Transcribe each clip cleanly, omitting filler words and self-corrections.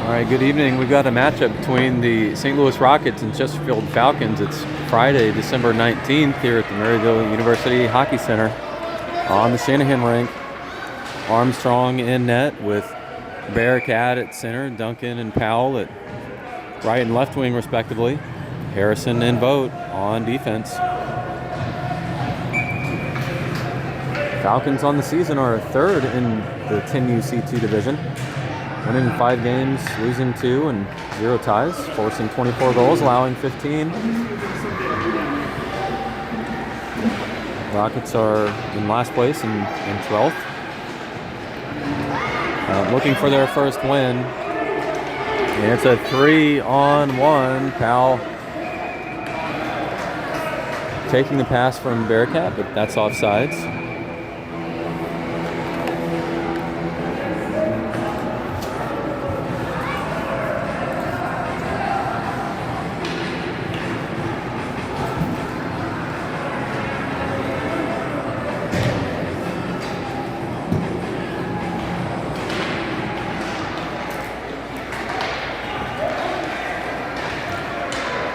All right, good evening. We've got a matchup between the St. Louis Rockets and Chesterfield Falcons. It's Friday, December 19th here at the Maryville University Hockey Center on the Shanahan rink. Armstrong in net with Bearcat at center, Duncan and Powell at right and left wing respectively. Harrison and Vogt on defense. Falcons on the season are third in the 10U-C2 division, winning 5 games, losing 2, and 0 ties, forcing 24 goals, allowing 15. Rockets are in last place in 12th. Looking for their first win. And it's a 3-on-1. Powell taking the pass from Bearcat, but that's offsides.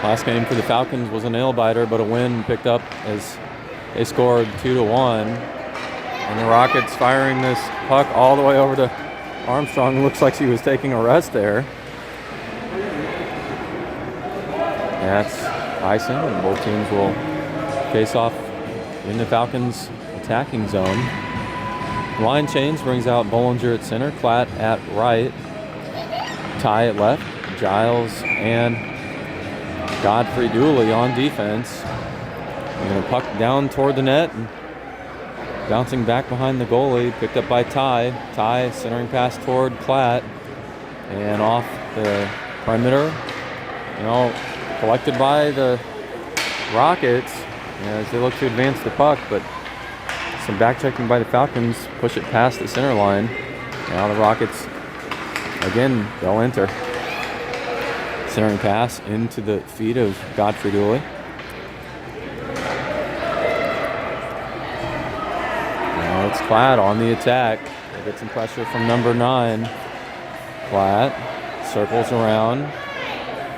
Last game for the Falcons was a nail-biter, but a win picked up as they scored 2-1. And the Rockets firing this puck all the way over to Armstrong. Looks like she was taking a rest there. That's icing, and both teams will face off in the Falcons' attacking zone. Line change brings out Bollinger at center, Klatt at right, Ty at left, Giles and Godfrey Dooley on defense. And a puck down toward the net and bouncing back behind the goalie, picked up by Ty. Ty centering pass toward Klatt and off the perimeter. Collected by the Rockets as they look to advance the puck, but some back checking by the Falcons push it past the center line. Now the Rockets, again, they'll enter. Centering pass into the feet of Godfrey Dooley. Now it's Klatt on the attack. They get some pressure from number 9. Klatt circles around.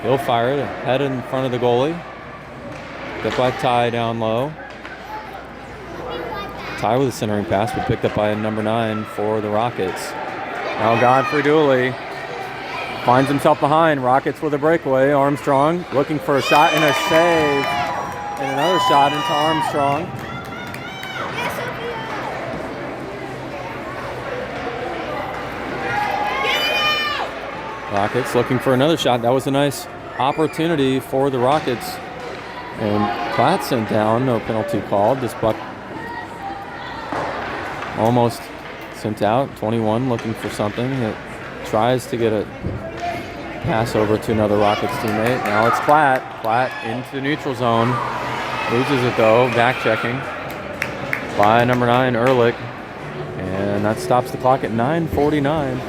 He'll fire it head in front of the goalie. Picked up by Ty down low. Ty with a centering pass, but picked up by number 9 for the Rockets. Now Godfrey Dooley finds himself behind. Rockets with a breakaway. Armstrong looking for a shot and a save. And another shot into Armstrong. Rockets looking for another shot. That was a nice opportunity for the Rockets. And Klatt sent down. No penalty called. This puck almost sent out. 21 looking for something. It tries to get a pass over to another Rockets teammate. Now it's Klatt. Klatt into neutral zone. Loses it though. Back checking by number 9, Ehrlich. And that stops the clock at 9:49.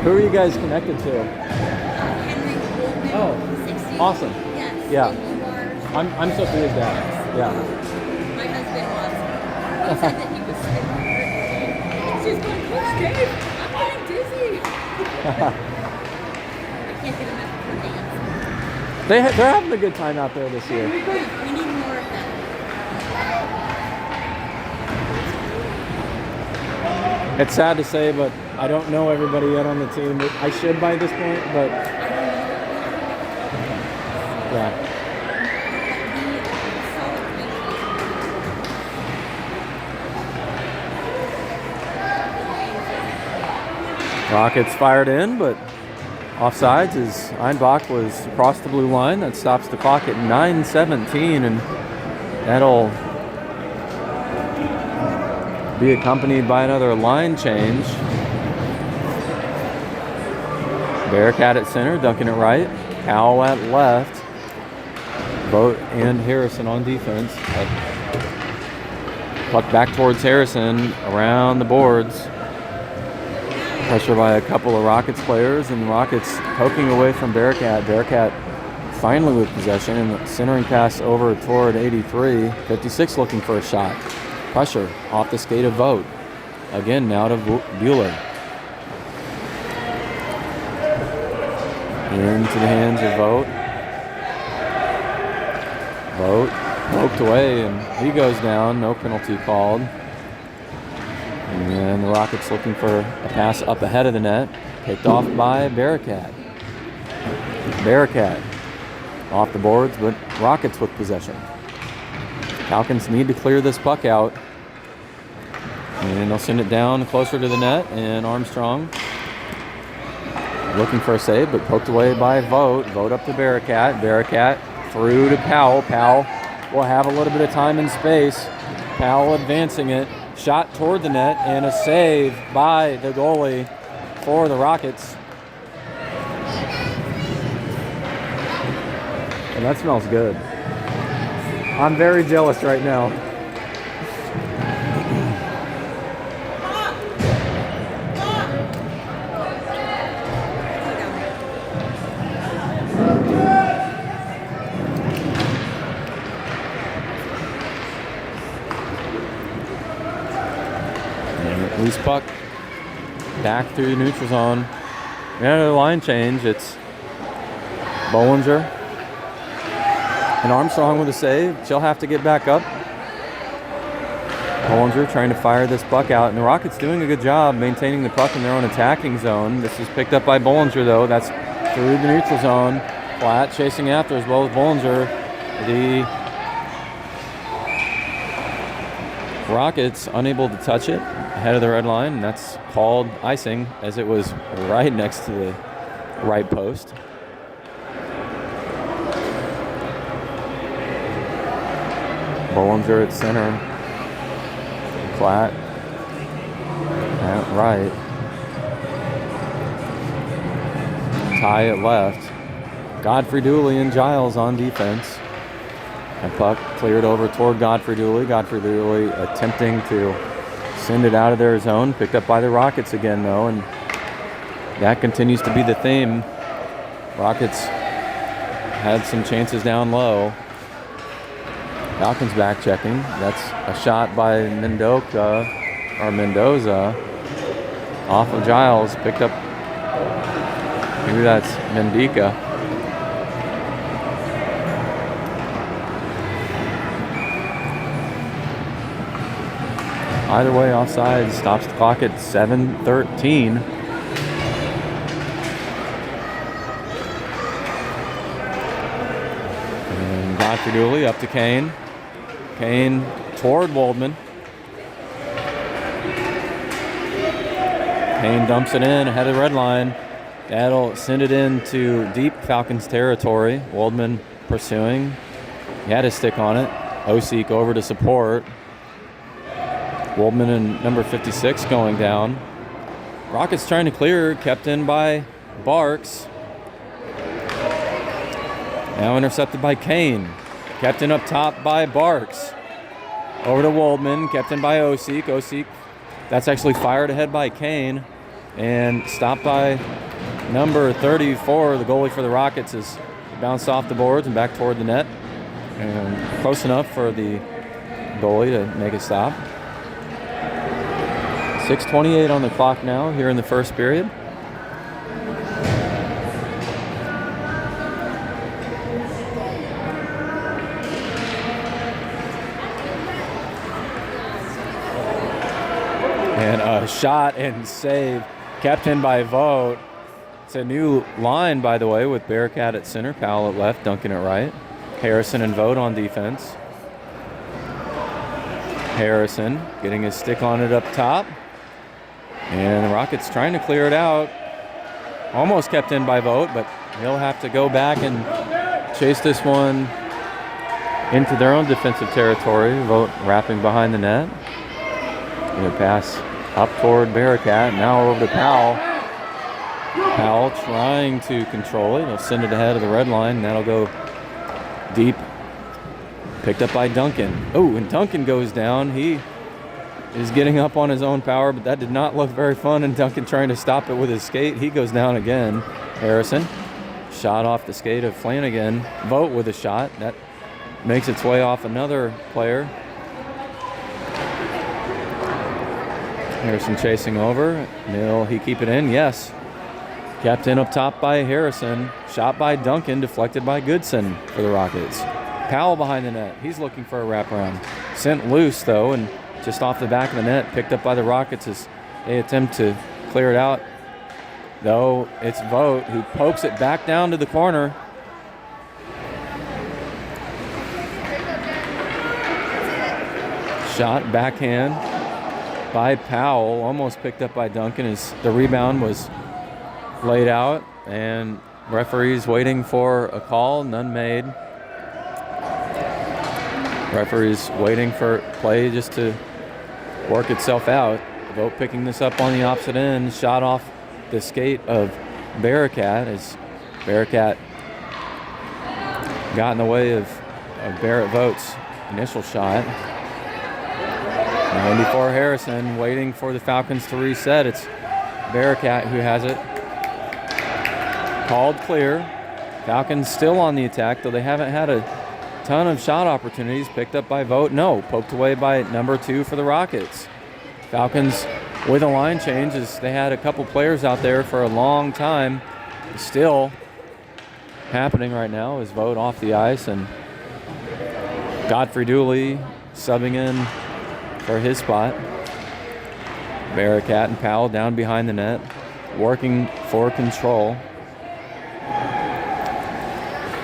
Who are you guys connected to? Oh, awesome. Yes. Yeah. I'm Sophia's dad. Yeah. My husband was. He said that he was she's going, Coach Dave, I'm getting dizzy. I can't get enough for dance. They're having a good time out there this year. We need more of them. It's sad to say, but I don't know everybody yet on the team. I should by this point, but yeah. Rockets fired in, but offsides as Einbach was across the blue line. That stops the clock at 9:17, and that'll be accompanied by another line change. Bearcat at center, Duncan at right, Powell at left, Vogt and Harrison on defense. Puck back towards Harrison, around the boards. Pressure by a couple of Rockets players, and the Rockets poking away from Bearcat. Bearcat finally with possession, and centering pass over toward 83. 56 looking for a shot. Pressure off the skate of Vogt. Again, now to Bueller. Into the hands of Vogt. Vogt poked away, and he goes down. No penalty called. And the Rockets looking for a pass up ahead of the net. Picked off by Bearcat. Bearcat off the boards, but Rockets with possession. Falcons need to clear this puck out. And they'll send it down closer to the net, and Armstrong looking for a save, but poked away by Vogt. Vogt up to Bearcat. Bearcat through to Powell. Powell will have a little bit of time and space. Powell advancing it. Shot toward the net, and a save by the goalie for the Rockets. And that smells good. I'm very jealous right now. Loose puck back through the neutral zone. And a line change. It's Bollinger and Armstrong with a save. She'll have to get back up. Bollinger trying to fire this puck out. And the Rockets doing a good job maintaining the puck in their own attacking zone. This is picked up by Bollinger, though. That's through the neutral zone. Platt chasing after as well as Bollinger. The Rockets unable to touch it ahead of the red line, and that's called icing as it was right next to the right post. Bollinger at center. Platt at right. Ty at left. Godfrey Dooley and Giles on defense. And puck cleared over toward Godfrey Dooley. Godfrey Dooley attempting to send it out of their zone. Picked up by the Rockets again, though, and that continues to be the theme. Rockets had some chances down low. Falcons back checking. That's a shot by Mendoza off of Giles. Picked up, maybe that's Mendica. Either way, offside stops the clock at 7:13. And Godfrey Dooley up to Kane. Kane toward Waldman. Kane dumps it in ahead of the red line. That'll send it into deep Falcons territory. Waldman pursuing. He had his stick on it. Osik over to support. Waldman and number 56 going down. Rockets trying to clear, kept in by Barks. Now intercepted by Kane. Kept in up top by Barks. Over to Waldman, kept in by Osik. Osik, that's actually fired ahead by Kane. And stopped by number 34, the goalie for the Rockets, is bounced off the boards and back toward the net. And close enough for the goalie to make a stop. 6:28 on the clock now here in the first period. And a shot and save kept in by Vogt. It's a new line, by the way, with Bearcat at center, Powell at left, Duncan at right. Harrison and Vogt on defense. Harrison getting his stick on it up top. And the Rockets trying to clear it out. Almost kept in by Vogt, but he'll have to go back and chase this one into their own defensive territory. Vogt wrapping behind the net. Gonna pass up toward Bearcat. Now over to Powell. Powell trying to control it. He'll send it ahead of the red line. That'll go deep. Picked up by Duncan. Oh, and Duncan goes down. He is getting up on his own power, but that did not look very fun, and Duncan trying to stop it with his skate. He goes down again. Harrison, shot off the skate of Flanagan. Vogt with a shot. That makes its way off another player. Harrison chasing over. Will he keep it in? Yes. Kept in up top by Harrison. Shot by Duncan, deflected by Goodson for the Rockets. Powell behind the net. He's looking for a wraparound. Sent loose, though, and just off the back of the net, picked up by the Rockets as they attempt to clear it out. Though it's Vogt who pokes it back down to the corner. Shot backhand by Powell, almost picked up by Duncan as the rebound was laid out, and referees waiting for a call, none made. Referees waiting for play just to work itself out. Vogt picking this up on the opposite end, shot off the skate of Bearcat as Bearcat got in the way of Barrett Vogt's initial shot. And before Harrison, waiting for the Falcons to reset. It's Bearcat who has it. Called clear. Falcons still on the attack, though they haven't had a ton of shot opportunities. Picked up by Vogt. No, poked away by number 2 for the Rockets. Falcons with a line change as they had a couple players out there for a long time. Still happening right now is Vogt off the ice, and Godfrey Dooley subbing in for his spot. Bearcat and Powell down behind the net, working for control.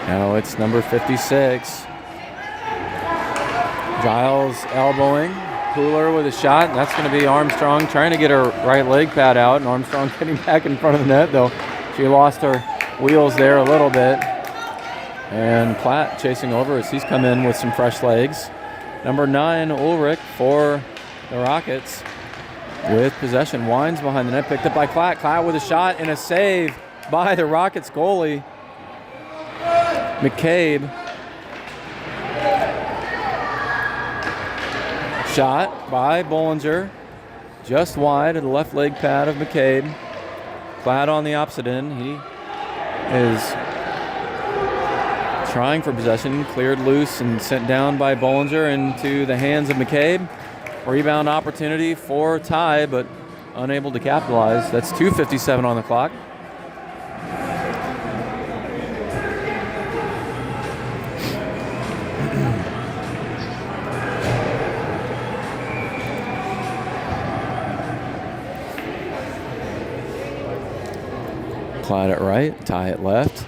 Now it's number 56. Giles elbowing. Pooler with a shot. And that's going to be Armstrong trying to get her right leg pad out. And Armstrong getting back in front of the net, though she lost her wheels there a little bit. And Platt chasing over as he's come in with some fresh legs. Number 9, Ulrich for the Rockets with possession. Wines behind the net, picked up by Klatt. Klatt with a shot and a save by the Rockets goalie, McCabe. Shot by Bollinger, just wide of the left leg pad of McCabe. Klatt on the opposite end. He is trying for possession, cleared loose and sent down by Bollinger into the hands of McCabe. Rebound opportunity for Ty, but unable to capitalize. That's 2:57 on the clock. Klatt at right, Ty at left.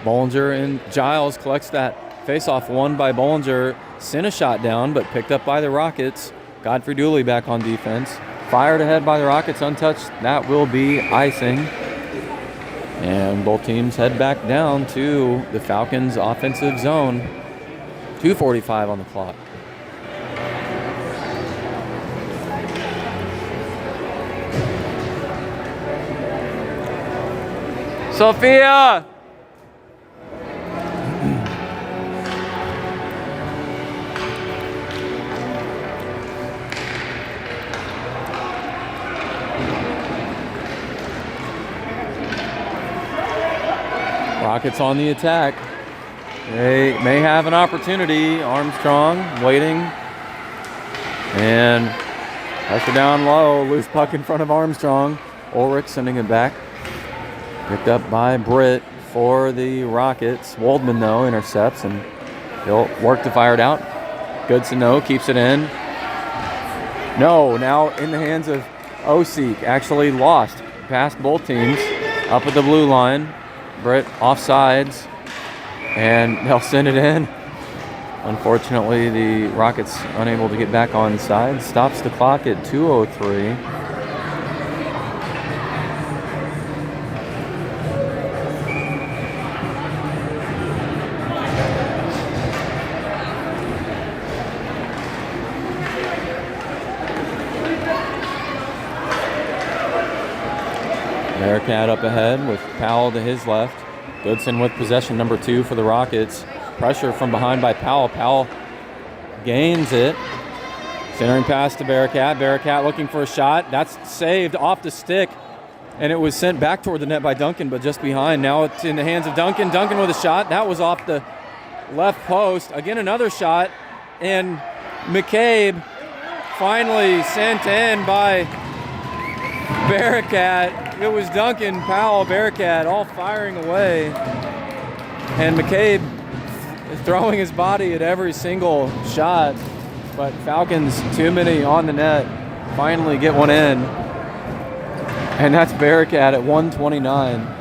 Bollinger and Giles collects that face-off, won by Bollinger. Sent a shot down, but picked up by the Rockets. Godfrey Dooley back on defense. Fired ahead by the Rockets, untouched. That will be icing. And both teams head back down to the Falcons' offensive zone. 2:45 on the clock. Sophia! Rockets on the attack. They may have an opportunity. Armstrong waiting. And pressure down low. Loose puck in front of Armstrong. Ulrich sending it back. Picked up by Britt for the Rockets. Waldman, though, intercepts, and he'll work to fire it out. Goodson, no, keeps it in. No, now in the hands of Osik. Actually lost past both teams. Up at the blue line. Britt offsides, and they'll send it in. Unfortunately, the Rockets unable to get back on side. Stops the clock at 2:03. Bearcat up ahead with Powell to his left. Goodson with possession, number 2 for the Rockets. Pressure from behind by Powell. Powell gains it. Centering pass to Bearcat. Bearcat looking for a shot. That's saved off the stick. And it was sent back toward the net by Duncan, but just behind. Now it's in the hands of Duncan. Duncan with a shot. That was off the left post. Again, another shot. And McCabe finally sent in by Bearcat, it was Duncan, Powell, Bearcat, all firing away. And McCabe is throwing his body at every single shot. But Falcons, too many on the net, finally get one in. And that's Bearcat at 129.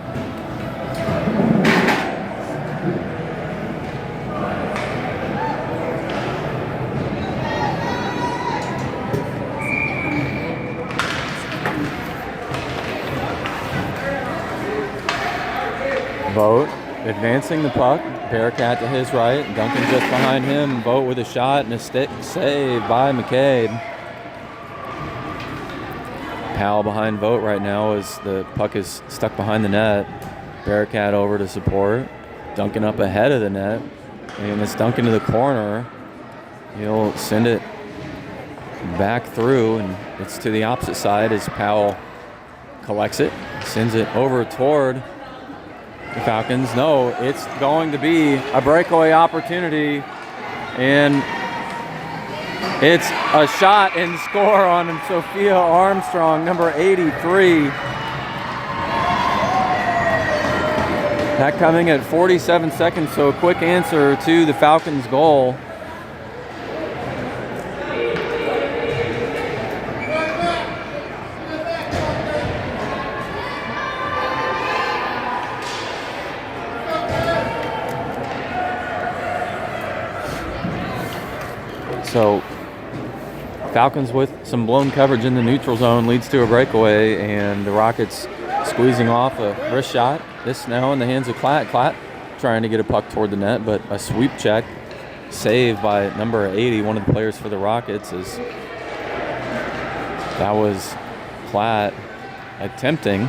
Vogt advancing the puck. Bearcat to his right. Duncan just behind him. Vogt with a shot and a stick save by McCabe. Powell behind Vogt right now as the puck is stuck behind the net. Bearcat over to support. Duncan up ahead of the net. And it's Duncan to the corner. He'll send it back through, and it's to the opposite side as Powell collects it. Sends it over toward the Falcons. No, it's going to be a breakaway opportunity, and it's a shot and score on Sophia Armstrong, number 83. That coming at 47 seconds, so a quick answer to the Falcons' goal. So Falcons with some blown coverage in the neutral zone leads to a breakaway, and the Rockets squeezing off a wrist shot. This now in the hands of Klatt. Klatt trying to get a puck toward the net, but a sweep check saved by number 80, one of the players for the Rockets. As that was Klatt attempting.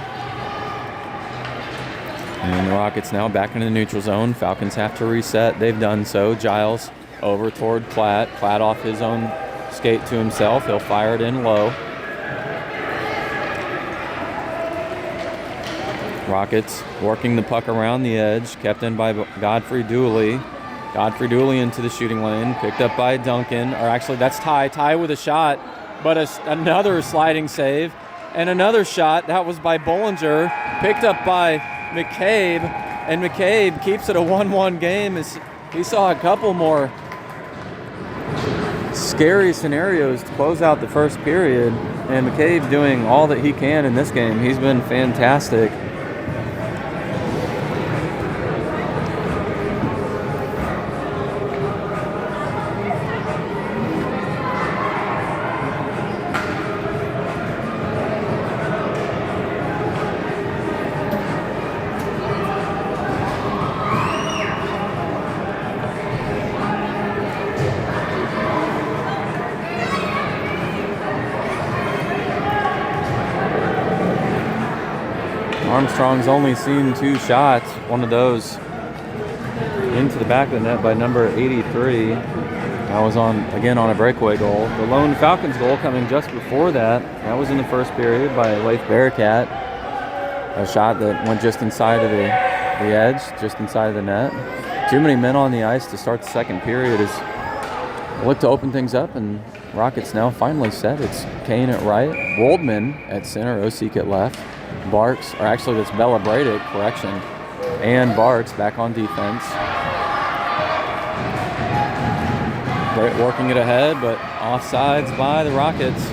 And the Rockets now back into the neutral zone. Falcons have to reset. They've done so. Giles over toward Klatt. Klatt off his own skate to himself. He'll fire it in low. Rockets working the puck around the edge. Kept in by Godfrey Dooley. Godfrey Dooley into the shooting lane. Picked up by Duncan. Or actually, that's Ty. Ty with a shot. But another sliding save. And another shot. That was by Bollinger. Picked up by McCabe. And McCabe keeps it a 1-1 game as he saw a couple more scary scenarios to close out the first period, and McCabe doing all that he can in this game. He's been fantastic. Armstrong's only seen 2 shots, one of those into the back of the net by number 83. That was on a breakaway goal. The lone Falcons goal coming just before that. That was in the first period by Leif Bearcat. A shot that went just inside of the edge, just inside of the net. Too many men on the ice to start the second period as they look to open things up, and Rockets now finally set. It's Kane at right, Woldman at center, Osik at left. Barks, or actually that's Bella Bradick, correction, and Barks back on defense. Working it ahead, but offsides by the Rockets.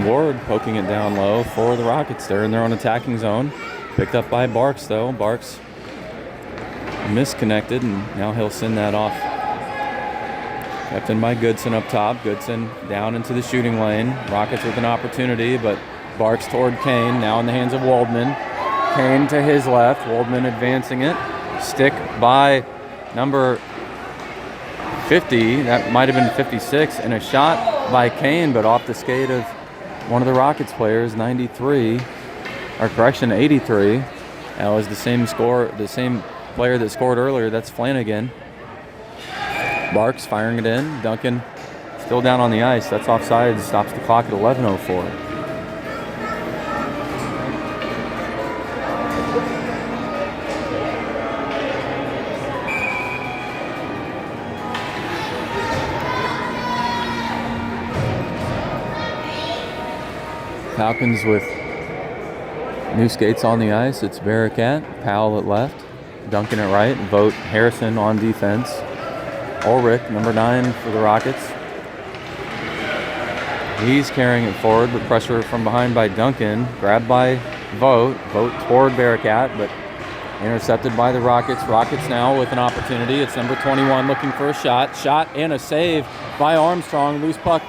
Ward poking it down low for the Rockets. They're in their own attacking zone. Picked up by Barks, though. Barks misconnected, and now he'll send that off. Kept in by Goodson up top. Goodson down into the shooting lane. Rockets with an opportunity, but Barks toward Kane. Now in the hands of Woldman. Kane to his left. Woldman advancing it. Stick by number 50. That might have been 56. And a shot by Kane, but off the skate of one of the Rockets players, 93, or correction, 83. That was the same player that scored earlier. That's Flanagan. Barks firing it in. Duncan still down on the ice. That's offside. Stops the clock at 11:04. Falcons with new skates on the ice. It's Bearcat, Powell at left, Duncan at right, Vogt, Harrison on defense. Ulrich, number 9 for the Rockets. He's carrying it forward, but pressure from behind by Duncan. Grabbed by Vogt. Vogt toward Bearcat, but intercepted by the Rockets. Rockets now with an opportunity. It's number 21 looking for a shot. Shot and a save by Armstrong. Loose puck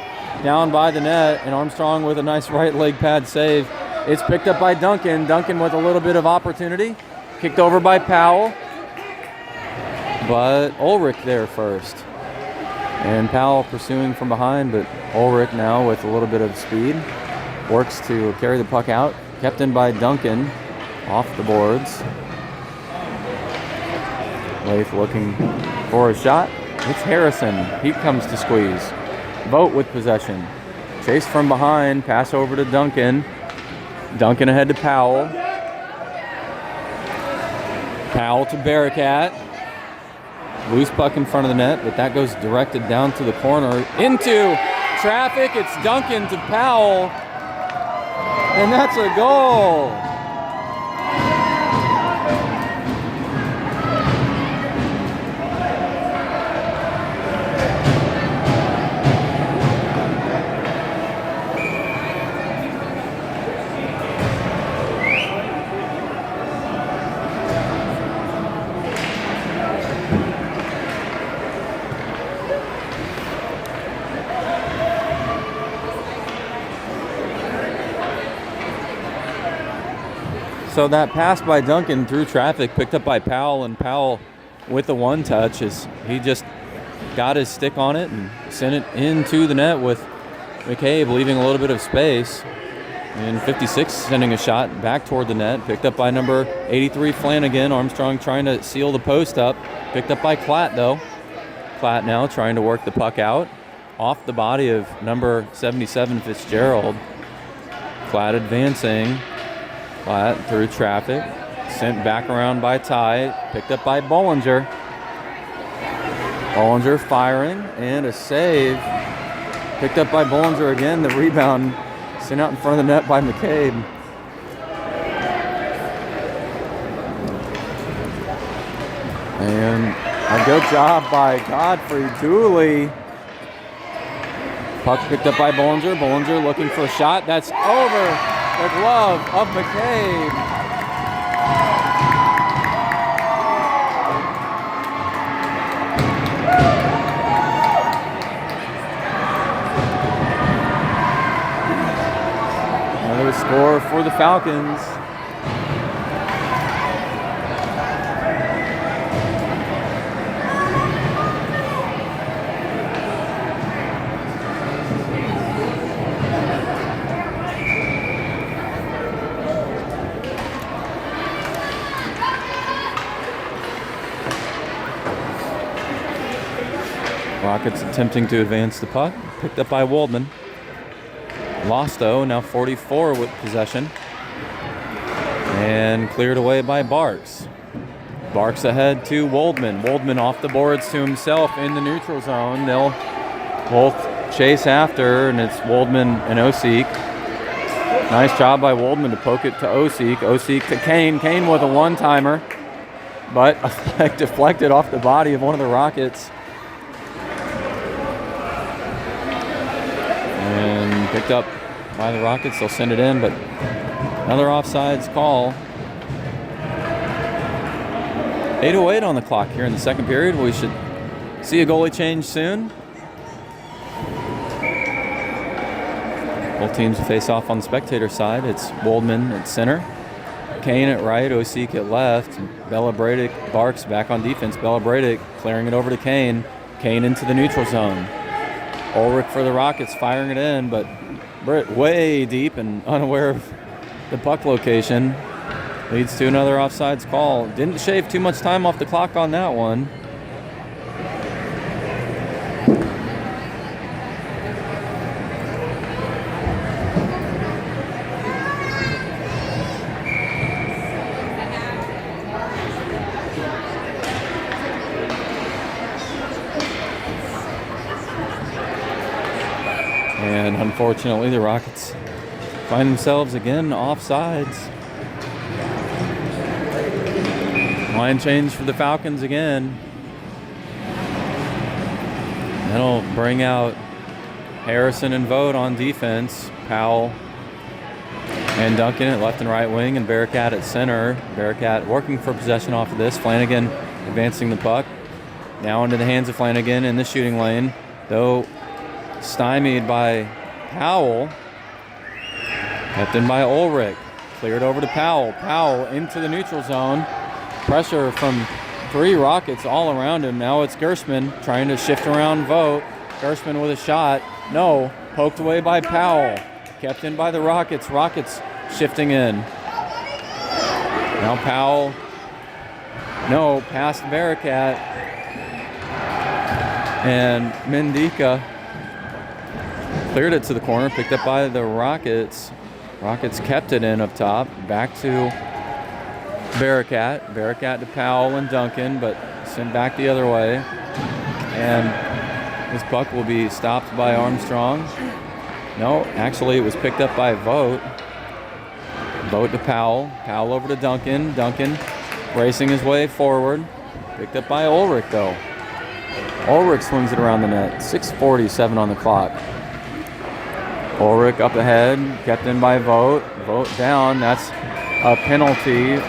down by the net, and Armstrong with a nice right leg pad save. It's picked up by Duncan. Duncan with a little bit of opportunity. Kicked over by Powell. But Ulrich there first. And Powell pursuing from behind, but Ulrich now with a little bit of speed. Works to carry the puck out. Kept in by Duncan. Off the boards. Leif looking for a shot. It's Harrison. He comes to squeeze. Vogt with possession. Chase from behind. Pass over to Duncan. Duncan ahead to Powell. Powell to Bearcat. Loose puck in front of the net, but that goes directed down to the corner. Into traffic. It's Duncan to Powell. And that's a goal. So that pass by Duncan through traffic, picked up by Powell, and Powell with the one touch is he just got his stick on it and sent it into the net with McCabe leaving a little bit of space. And 56 sending a shot back toward the net, picked up by number 83 Flanagan. Armstrong trying to seal the post up, picked up by Klatt though. Klatt now trying to work the puck out off the body of number 77 Fitzgerald. Klatt advancing. Klatt through traffic, sent back around by Ty, picked up by Bollinger. Bollinger firing, and a save. Picked up by Bollinger again, the rebound sent out in front of the net by McCabe. And a good job by Godfrey Dooley. Puck picked up by Bollinger. Bollinger looking for a shot. That's over the glove of McCabe. Another score for the Falcons. Rockets attempting to advance the puck. Picked up by Waldman. Lost though, now 44 with possession. And cleared away by Barks. Barks ahead to Waldman. Waldman off the boards to himself in the neutral zone. They'll both chase after, and it's Waldman and Osik. Nice job by Waldman to poke it to Osik. Osik to Kane. Kane with a one-timer, but deflected off the body of one of the Rockets. And picked up by the Rockets. They'll send it in, but another offsides call. 8:08 on the clock here in the second period. We should see a goalie change soon. Both teams face off on the spectator side. It's Waldman at center, Kane at right, Osik at left. Bella Bradick, Barks back on defense. Bella Bradick clearing it over to Kane. Kane into the neutral zone. Ulrich for the Rockets firing it in, but Britt way deep and unaware of the puck location. Leads to another offsides call. Didn't shave too much time off the clock on that one. Unfortunately, the Rockets find themselves again offsides. Line change for the Falcons again. That'll bring out Harrison and Vogt on defense. Powell and Duncan at left and right wing, and Bearcat at center. Bearcat working for possession off of this. Flanagan advancing the puck. Now into the hands of Flanagan in the shooting lane, though stymied by Powell. Kept in by Ulrich. Cleared over to Powell. Powell into the neutral zone. Pressure from 3 Rockets all around him. Now it's Gershman trying to shift around Vogt. Gershman with a shot. No. Poked away by Powell. Kept in by the Rockets. Rockets shifting in. Now Powell. No. Past Bearcat. And Mendika cleared it to the corner. Picked up by the Rockets. Rockets kept it in up top. Back to Bearcat. Bearcat to Powell and Duncan, but sent back the other way. And this puck will be stopped by Armstrong. No, actually it was picked up by Vogt. Vogt to Powell. Powell over to Duncan. Duncan racing his way forward. Picked up by Ulrich though. Ulrich swings it around the net. 6:47 on the clock. Ulrich up ahead. Kept in by Vogt. Vogt down. That's a penalty.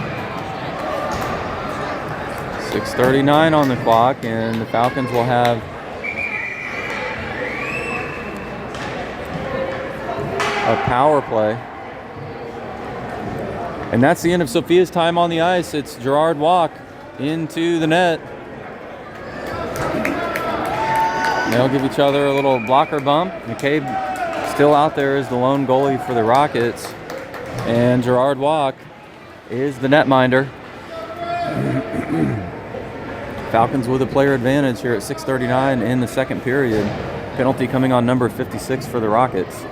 6:39 on the clock, and the Falcons will have a power play. And that's the end of Sophia's time on the ice. It's Gerard Walk into the net. They'll give each other a little blocker bump. McCabe still out there as the lone goalie for the Rockets. And Gerard Walk is the netminder. Falcons with a player advantage here at 6:39 in the second period. Penalty coming on number 56 for the Rockets.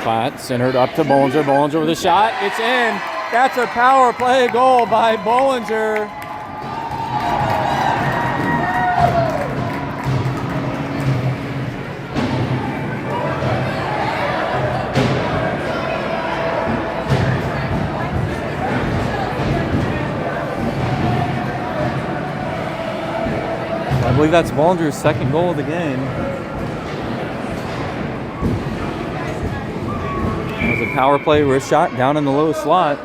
Platt centered up to Bollinger. Bollinger with a shot. It's in. That's a power play goal by Bollinger. I believe that's Bollinger's second goal of the game. It was a power play wrist shot down in the low slot.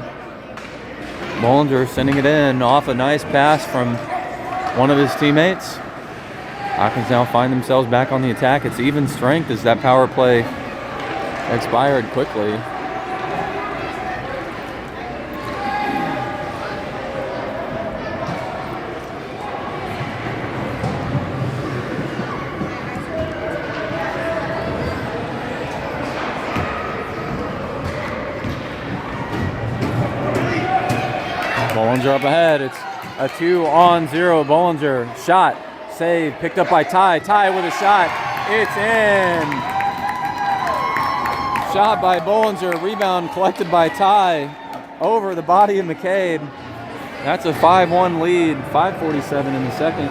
Bollinger sending it in off a nice pass from one of his teammates. Falcons now find themselves back on the attack. It's even strength as that power play expired quickly. Bollinger up ahead. It's a 2-on-0. Bollinger shot, save, picked up by Ty. Ty with a shot. It's in. Shot by Bollinger. Rebound collected by Ty over the body of McCabe. That's a 5-1 lead. 5:47 in the second.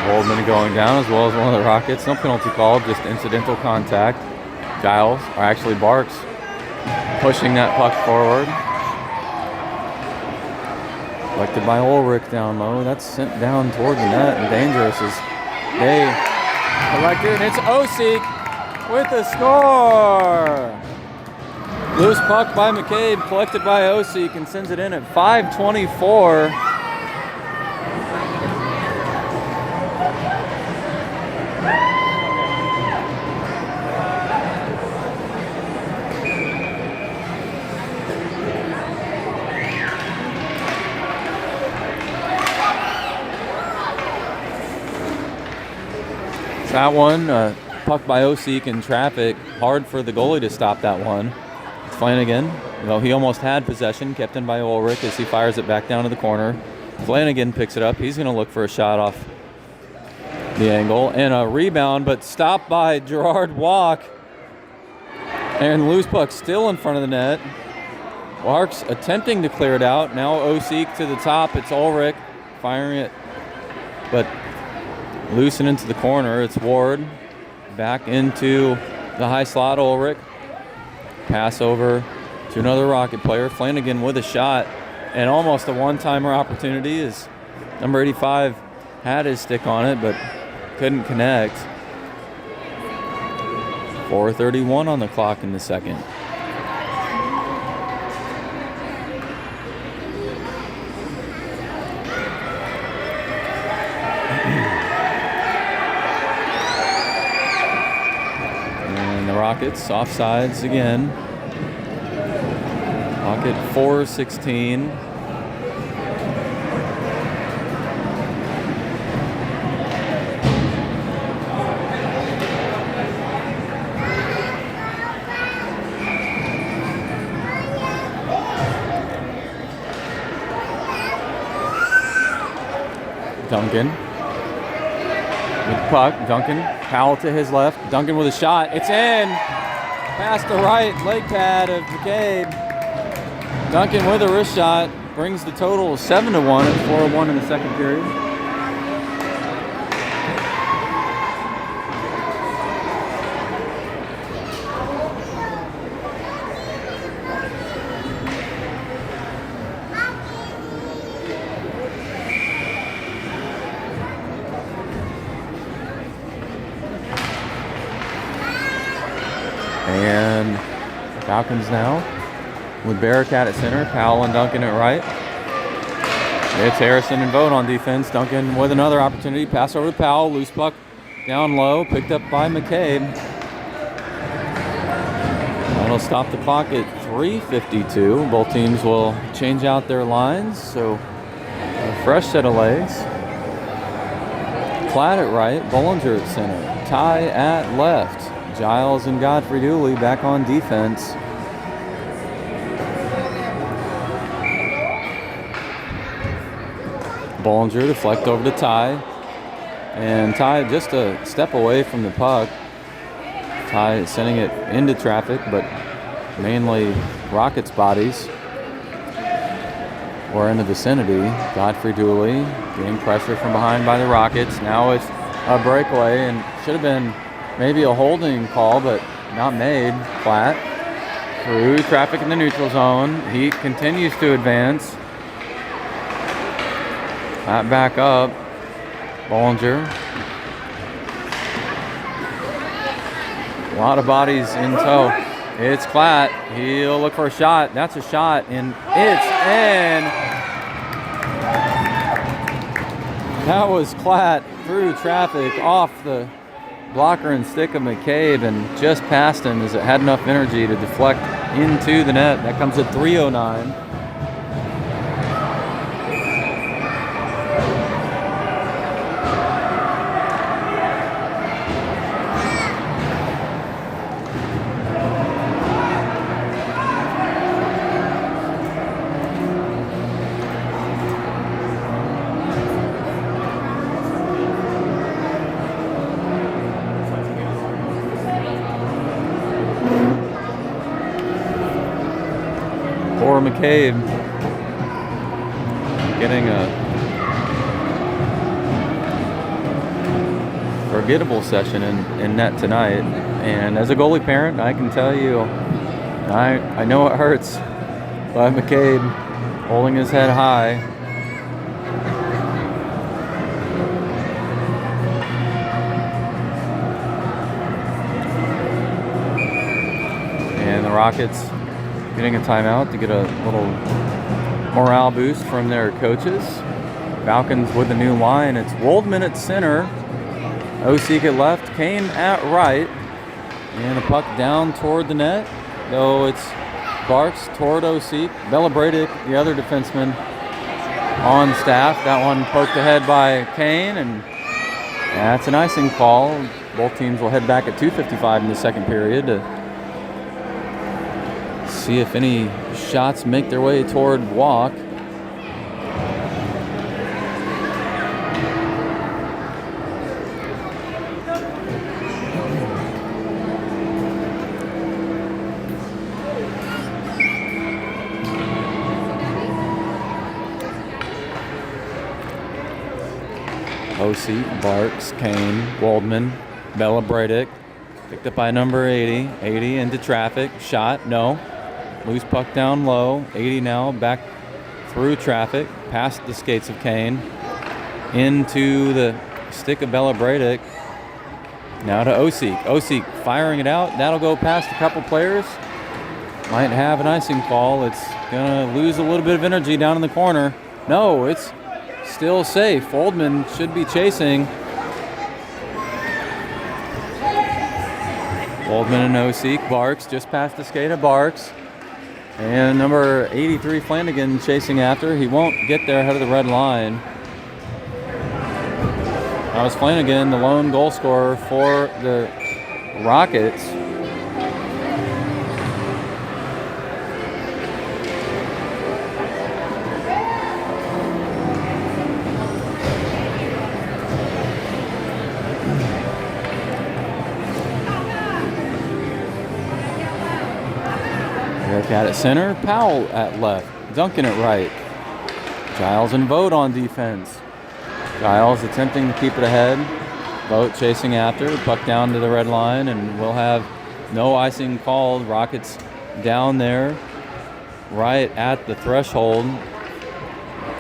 Goldman going down as well as one of the Rockets. No penalty called, just incidental contact. Giles, or actually Barks, pushing that puck forward. Collected by Ulrich down low. That's sent down toward the net and dangerous as they collect it. And it's Osik with the score. Loose puck by McCabe, collected by Osik, and sends it in at 5:24. So that one, puck by Osik in traffic. Hard for the goalie to stop that one. Flanagan, though he almost had possession, kept in by Ulrich as he fires it back down to the corner. Flanagan picks it up. He's going to look for a shot off the angle. And a rebound, but stopped by Gerard Walk. And loose puck still in front of the net. Lark's attempting to clear it out. Now Osik to the top. It's Ulrich firing it, but loose and into the corner. It's Ward back into the high slot. Ulrich. Pass over to another Rocket player. Flanagan with a shot, and almost a one-timer opportunity as number 85 had his stick on it, but couldn't connect. 4:31 on the clock in the second. And the Rockets offsides again. Rocket 4:16. Duncan with the puck. Duncan, Powell to his left. Duncan with a shot. It's in. Past the right leg pad of McCabe. Duncan with a wrist shot brings the total 7-1 at 4:01 in the second period. And Falcons now with Bearcat at center, Powell and Duncan at right. It's Harrison and Vogt on defense. Duncan with another opportunity. Pass over to Powell. Loose puck down low. Picked up by McCabe. That'll stop the clock at 3:52. Both teams will change out their lines. So a fresh set of legs. Platt at right. Bollinger at center. Ty at left. Giles and Godfrey Dooley back on defense. Bollinger deflect over to Ty. And Ty just a step away from the puck. Ty sending it into traffic, but mainly Rockets bodies were in the vicinity. Godfrey Dooley getting pressure from behind by the Rockets. Now it's a breakaway and should have been maybe a holding call, but not made. Platt through traffic in the neutral zone. He continues to advance. Platt back up. Bollinger. A lot of bodies in tow. It's Platt. He'll look for a shot. That's a shot, and it's in. That was Platt through traffic off the blocker and stick of McCabe and just past him as it had enough energy to deflect into the net. That comes at 3:09. Poor McCabe getting a forgettable session in net tonight. And as a goalie parent, I can tell you, I know it hurts. But McCabe holding his head high. And the Rockets getting a timeout to get a little morale boost from their coaches. Falcons with a new line. It's Woldman at center. Osik at left. Kane at right. And a puck down toward the net. Though it's Barks toward Osik. Bella Bradick, the other defenseman on staff. That one poked ahead by Kane. And that's an icing call. Both teams will head back at 2:55 in the second period to see if any shots make their way toward walk. O.C., Barks, Kane, Waldman, Bella Bradick. Picked up by number 80. 80 into traffic. Shot, no. Loose puck down low. 80 now back through traffic. Past the skates of Kane. Into the stick of Bella Bradick. Now to Osik. Osik firing it out. That'll go past a couple players. Might have an icing call. It's going to lose a little bit of energy down in the corner. No, it's still safe. Oldman should be chasing. Oldman and Osik. Barks just past the skate of Barks. And number 83 Flanagan chasing after. He won't get there ahead of the red line. That was Flanagan, the lone goal scorer for the Rockets. Bearcat at center, Powell at left, Duncan at right. Giles and Vogt on defense. Giles attempting to keep it ahead. Vogt chasing after, puck down to the red line, and we'll have no icing called. Rockets down there, right at the threshold.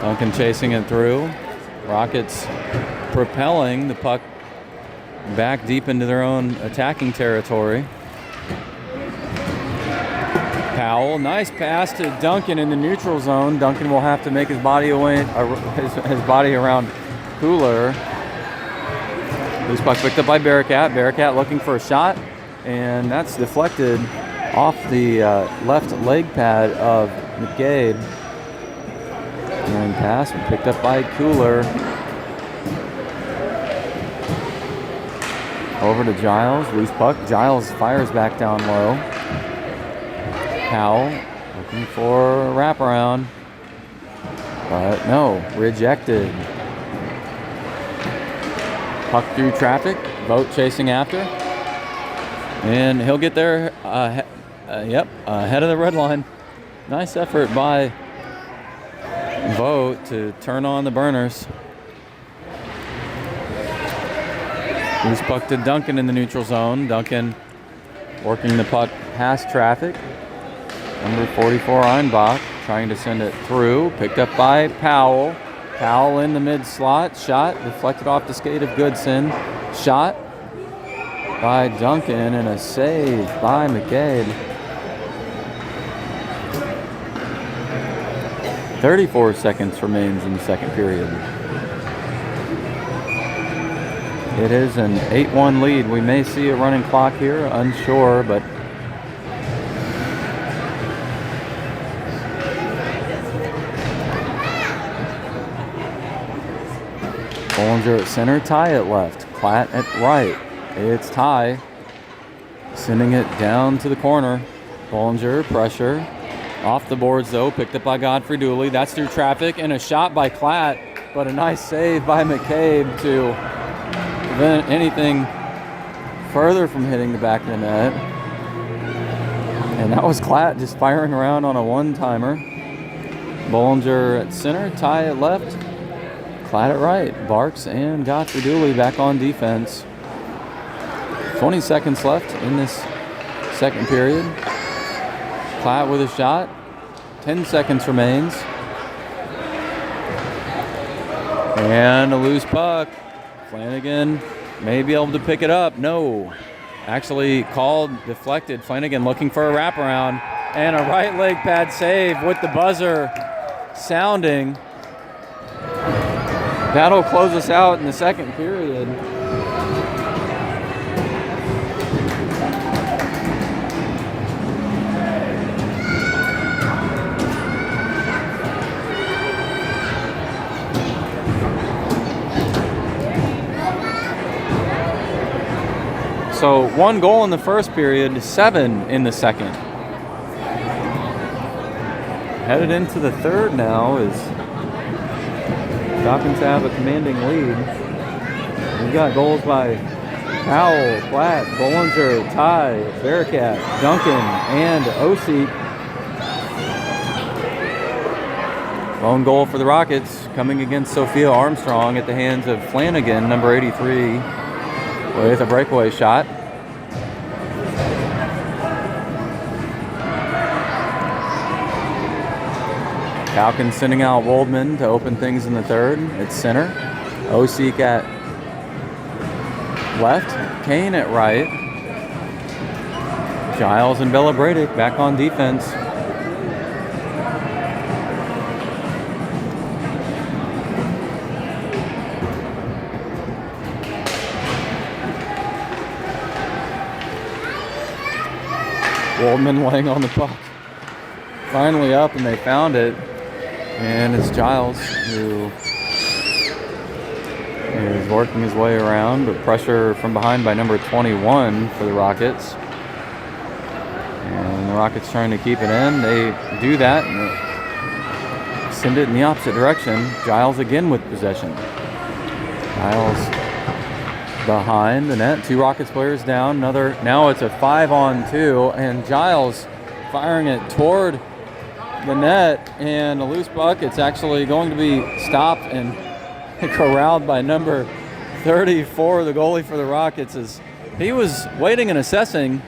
Duncan chasing it through. Rockets propelling the puck back deep into their own attacking territory. Powell, nice pass to Duncan in the neutral zone. Duncan will have to make his body around Cooler. Loose puck picked up by Bearcat. Bearcat looking for a shot, and that's deflected off the left leg pad of McCabe. And pass picked up by Cooler. Over to Giles. Loose puck. Giles fires back down low. Powell looking for a wraparound, but no, rejected. Puck through traffic, Vogt chasing after, and he'll get there, ahead of the red line. Nice effort by Vogt to turn on the burners. Loose puck to Duncan in the neutral zone. Duncan working the puck past traffic. Number 44, Einbach, trying to send it through. Picked up by Powell. Powell in the mid-slot. Shot deflected off the skate of Goodson. Shot by Duncan and a save by McCabe. 34 seconds remains in the second period. It is an 8-1 lead. We may see a running clock here, unsure, but Bollinger at center, Ty at left, Klatt at right. It's Ty sending it down to the corner. Bollinger, pressure. Off the boards though, picked up by Godfrey Dooley. That's through traffic and a shot by Klatt, but a nice save by McCabe to prevent anything further from hitting the back of the net. And that was Klatt just firing around on a one-timer. Bollinger at center, Ty at left. Klatt at right. Barks and Godfrey Dooley back on defense. 20 seconds left in this second period. Klatt with a shot. 10 seconds remains. And a loose puck. Flanagan may be able to pick it up. No. Actually called, deflected. Flanagan looking for a wraparound. And a right leg pad save with the buzzer sounding. That'll close us out in the second period. So 1 goal in the first period, 7 in the second. Headed into the third now as Falcons have a commanding lead. We've got goals by Powell, Platt, Bollinger, Ty, Bearcat, Duncan, and Osik. Lone goal for the Rockets coming against Sophia Armstrong at the hands of Flanagan, number 83, with a breakaway shot. Falcons sending out Waldman to open things in the third at center. Osik at left, Kane at right. Giles and Bella Bradick back on defense. Waldman laying on the puck. Finally up, and they found it. And it's Giles who is working his way around, but pressure from behind by number 21 for the Rockets. And the Rockets trying to keep it in. They do that and send it in the opposite direction. Giles again with possession. Giles behind the net. 2 Rockets players down. Now it's a 5-on-2, and Giles firing it toward the net, and a loose puck. It's actually going to be stopped and corralled by number 34, the goalie for the Rockets, as he was waiting and assessing,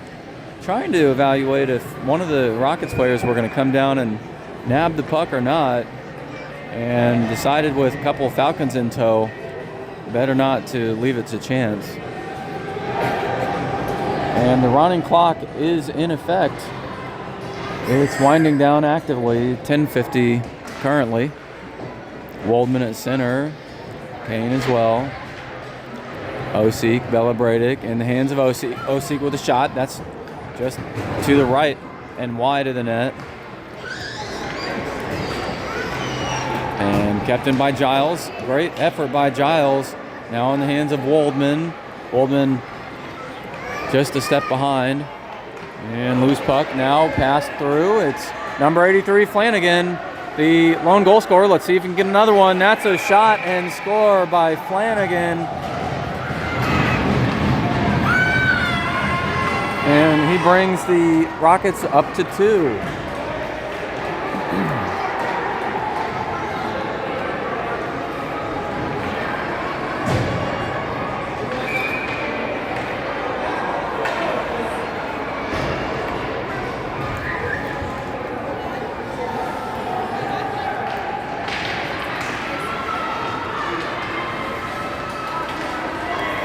trying to evaluate if one of the Rockets players were going to come down and nab the puck or not, and decided with a couple of Falcons in tow, better not to leave it to chance. And the running clock is in effect. It's winding down actively, 10:50 currently. Waldman at center, Kane as well. Osik, Bella Bradick in the hands of Osik. Osik with a shot. That's just to the right and wide of the net. And kept in by Giles. Great effort by Giles. Now in the hands of Waldman. Waldman just a step behind. And loose puck now passed through. It's number 83, Flanagan, the lone goal scorer. Let's see if he can get another one. That's a shot and score by Flanagan. And he brings the Rockets up to 2.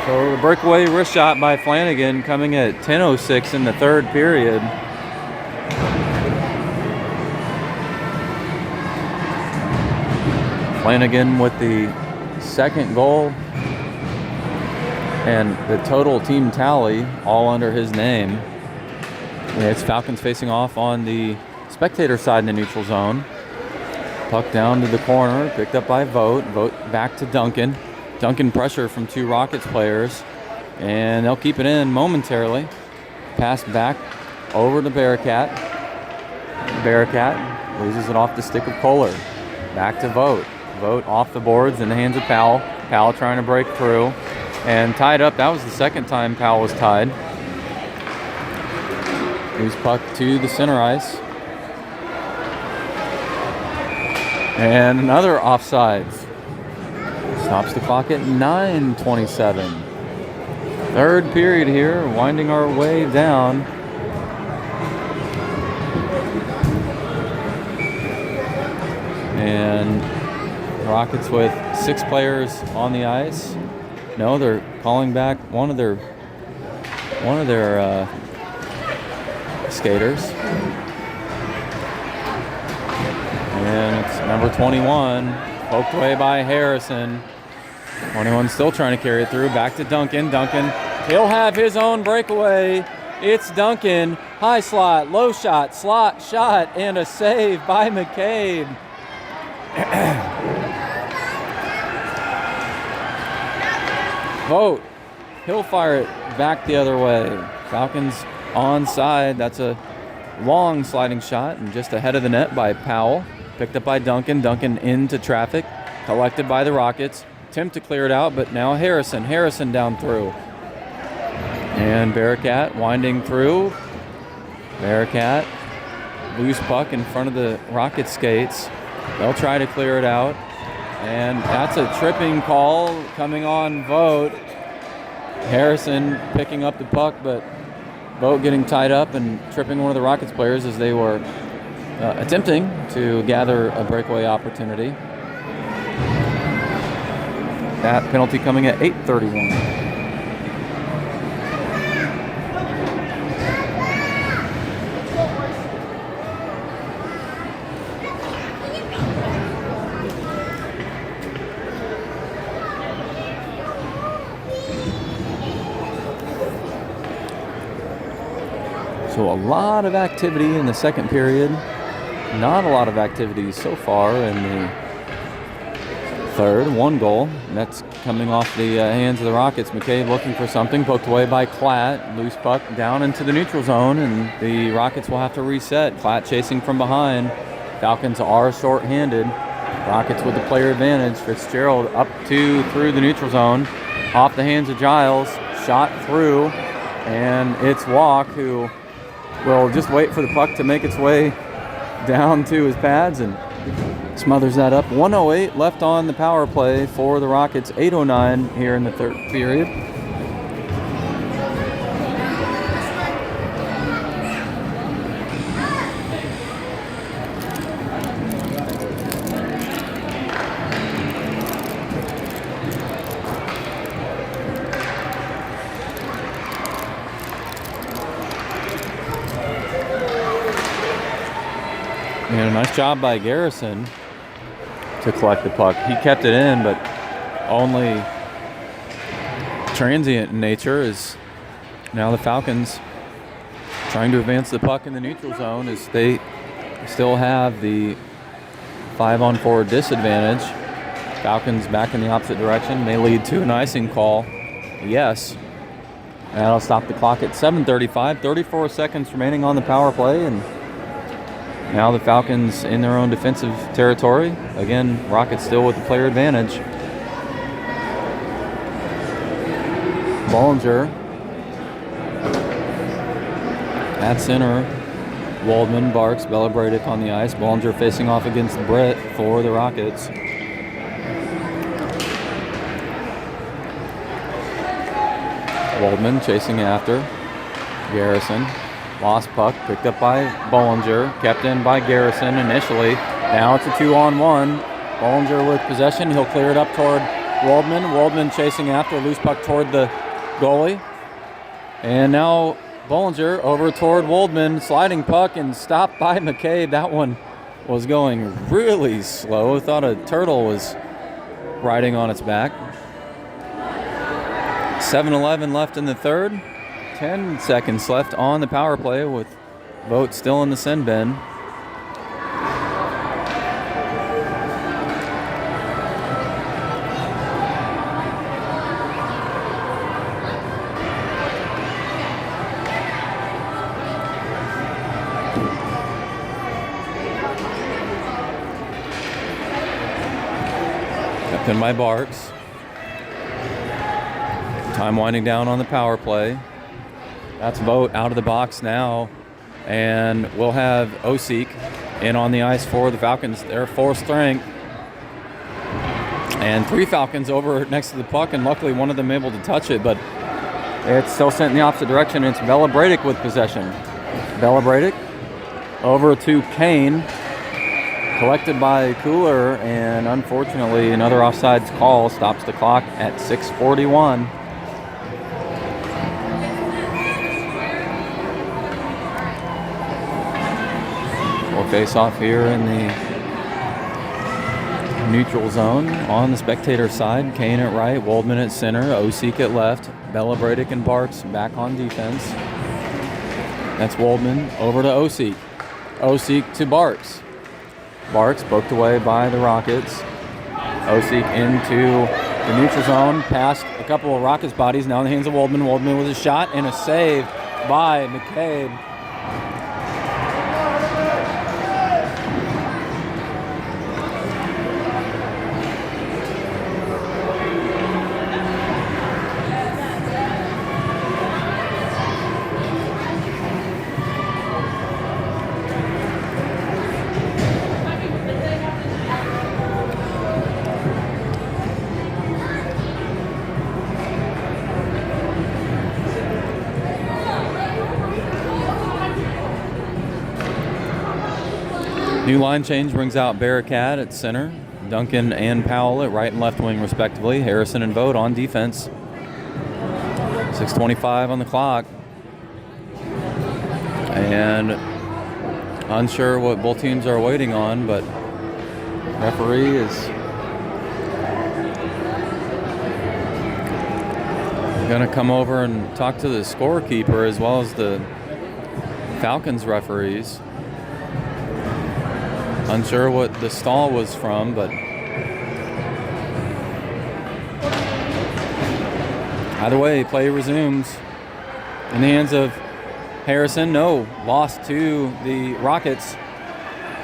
So the breakaway wrist shot by Flanagan coming at 10:06 in the third period. Flanagan with the second goal and the total team tally all under his name. And it's Falcons facing off on the spectator side in the neutral zone. Puck down to the corner, picked up by Vogt. Vogt back to Duncan. Duncan pressure from 2 Rockets players, and they'll keep it in momentarily. Pass back over to Bearcat. Bearcat loses it off the stick of Kohler. Back to Vogt. Vogt off the boards in the hands of Powell. Powell trying to break through and tied up. That was the second time Powell was tied. Loose puck to the center ice. And another offsides. Stops the clock at 9:27. Third period here, winding our way down. And Rockets with 6 players on the ice. No, they're calling back one of their skaters. And it's number 21, poked away by Harrison. 21 still trying to carry it through. Back to Duncan. Duncan, he'll have his own breakaway. It's Duncan. High slot, low shot, slot shot, and a save by McCabe. Vogt He'll fire it back the other way. Falcons onside. That's a long sliding shot and just ahead of the net by Powell. Picked up by Duncan. Duncan into traffic. Collected by the Rockets. Attempt to clear it out, but now Harrison. Harrison down through. And Bearcat winding through. Bearcat. Loose puck in front of the Rocket skates. They'll try to clear it out. And that's a tripping call coming on Vogt. Harrison picking up the puck, but Vogt getting tied up and tripping one of the Rockets players as they were attempting to gather a breakaway opportunity. That penalty coming at 8:31. So a lot of activity in the second period. Not a lot of activity so far in the third. One goal. And that's coming off the hands of the Rockets. McCabe looking for something. Poked away by Klatt. Loose puck down into the neutral zone. And the Rockets will have to reset. Klatt chasing from behind. Falcons are short-handed. Rockets with the player advantage. Fitzgerald up to through the neutral zone. Off the hands of Giles. Shot through. And it's Walk who will just wait for the puck to make its way down to his pads and smothers that up. 1:08 left on the power play for the Rockets. 8:09 here in the third period. And a nice job by Garrison to collect the puck. He kept it in, but only transient in nature, as now the Falcons trying to advance the puck in the neutral zone as they still have the 5-on-4 disadvantage. Falcons back in the opposite direction may lead to an icing call. Yes. That'll stop the clock at 7:35. 34 seconds remaining on the power play, and now the Falcons in their own defensive territory. Again, Rockets still with the player advantage. Bollinger at center. Waldman, Barks, Belabradic on the ice. Bollinger facing off against Brett for the Rockets. Waldman chasing after Garrison. Lost puck, picked up by Bollinger, kept in by Garrison initially. Now it's a 2-on-1. Bollinger with possession. He'll clear it up toward Waldman. Waldman chasing after, loose puck toward the goalie. And now Bollinger over toward Waldman, sliding puck and stopped by McCabe. That one was going really slow. I thought a turtle was riding on its back. 7:11 left in the third. 10 seconds left on the power play with Vogt still in the sin bin. Kept in by Barks. Time winding down on the power play. That's Vogt out of the box now, and we'll have Osik in on the ice for the Falcons. They're full strength, and 3 Falcons over next to the puck, and luckily one of them able to touch it, but it's still sent in the opposite direction. It's Belabradic with possession. Belabradic over to Kane, collected by Cooler, and unfortunately another offsides call stops the clock at 6:41. Face off here in the neutral zone on the spectator side. Kane at right, Waldman at center, Osik at left, Belabradic and Barks back on defense. That's Waldman over to Osik. Osik to Barks. Barks poked away by the Rockets. Osik into The neutral zone past a couple of Rockets bodies. Now in the hands of Waldman. Waldman with a shot and a save by McCabe. New line change brings out Barricade at center, Duncan and Powell at right and left wing respectively, Harrison and Vogt on defense. 6:25 on the clock. And unsure what both teams are waiting on, but referee is going to come over and talk to the scorekeeper as well as the Falcons referees. Unsure what the stall was from, but either way, play resumes in the hands of Harrison. No, lost to the Rockets.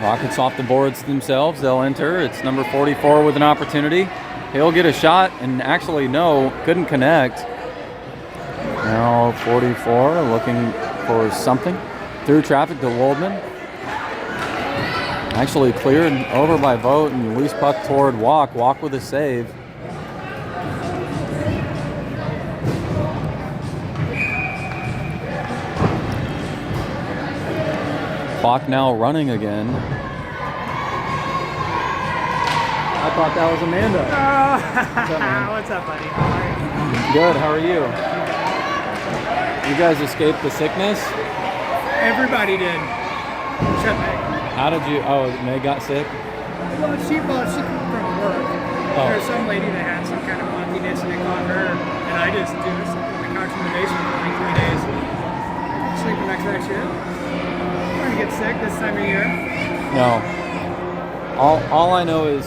Rockets off the boards themselves. They'll enter. It's number 44 with an opportunity. He'll get a shot, and actually, no, couldn't connect. Now 44 looking for something. Through traffic to Waldman. Actually cleared over by Vogt and loose puck toward Walk. Walk with a save. Clock now running again. I thought that was Amanda. What's up, buddy? How are you? Good, how are you? You guys escaped the sickness? Everybody did. Except Meg. How did you, Meg got sick? Well, she came from work. Oh. There's some lady that had some kind of funkiness and it caught her. And I just slept on the couch in the basement for like 3 days. Sleeping next to that shit. I'm trying to get sick this time of year. No. All I know is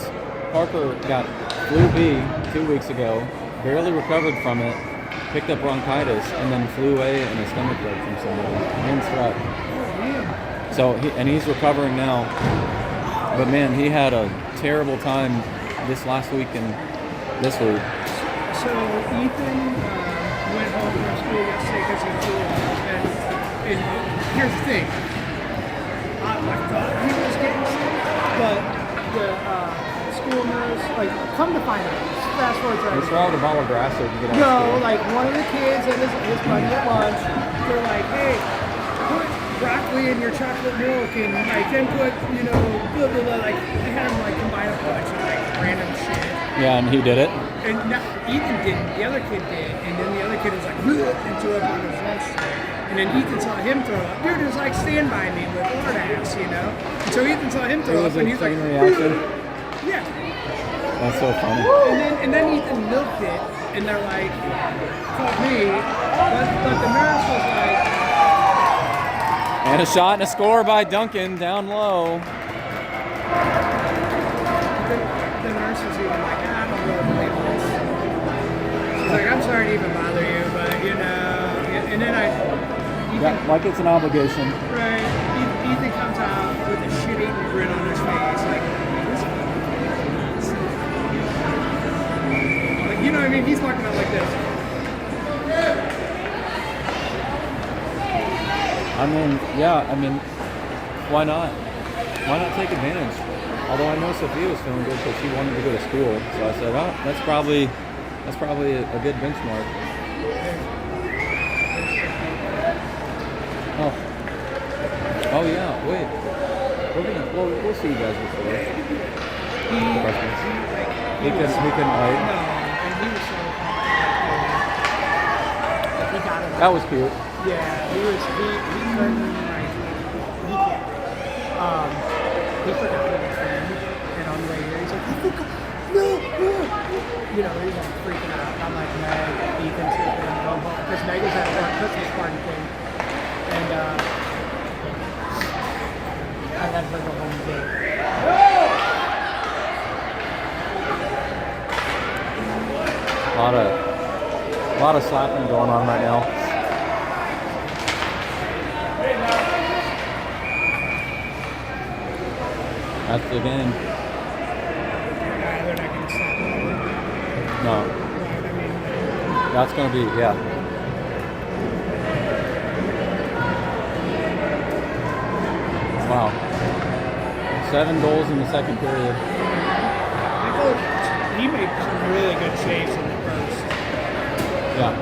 Parker got flu B 2 weeks ago, barely recovered from it, picked up bronchitis, and then flew A and a stomach bug from somebody. And strep. So he's recovering now. But man, he had a terrible time this last week and this week. So Ethan went home from school yesterday because he flew. And here's the thing. I thought he was getting sick, but the school nurse, like, come to find out, fast forward to He swallowed a ball of grass so he could get out of no, school. like one of the kids and his buddy at lunch, they're like, hey, put broccoli in your chocolate milk and like then put, blah blah blah. Like they had him like combine a bunch of like random shit. Yeah, and he did it. And Ethan didn't, the other kid did, and then the other kid was like, bleh, and threw up on his lunch tray. And then Ethan saw him throw up. Dude, it was like Stand By Me with Lord ass, And so Ethan saw him throw up, and he's like, reaction. yeah. That's so funny. And then Ethan milked it, and they're like, fuck me. But the nurse was like, and a shot and a score by Duncan down low. the nurse was even like, I don't really believe this. She's like, I'm sorry to even bother you, but and then Like it's an obligation. right, Ethan comes out with a shit-eating grin on his face, like you know what I mean? He's walking out like this. Why not? Why not take advantage? Although I know Sophia was feeling good because she wanted to go to school, so I said, oh, that's probably a good benchmark. Oh yeah, wait. We'll see you guys before. He couldn't wait. No, and he was so he got it. That was cute. Yeah, he couldn't like he forgot it was him, and on the way here he's like, I forgot, no. He's like freaking out. And I'm like, Meg, Ethan's here, and go home because Meg was at work Christmas party thing, and I had her go home and get it. A lot of slapping going on right now. That's the game. Yeah, they're not going to stop it. No, I mean, that's going to be, yeah. Wow. 7 goals in the second period. I thought he made some really good saves in the first. Yeah.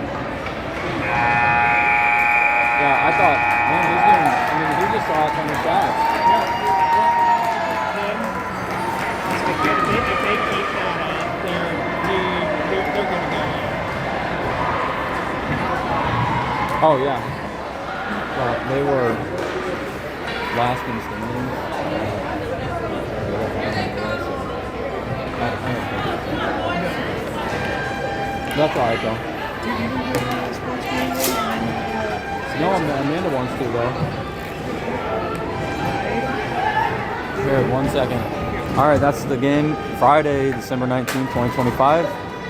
Yeah, I thought, man, he's doing, I mean, he just saw a ton of shots. If they keep that up, they're going to go. Oh, yeah. Well, they were last in standings. That's all right, though. Do you even do Sportsmen? No, Amanda wants to, though. Here, 1 second. All right, that's the game. Friday, December 19th, 2025.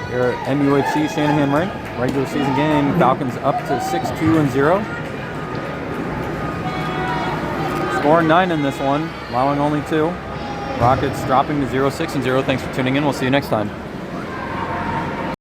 Here at MUHC Shanahan Rink. Regular season game. Falcons up to 6-2-0. Scoring 9 in this one, allowing only 2. Rockets dropping to 0-6-0. Thanks for tuning in. We'll see you next time.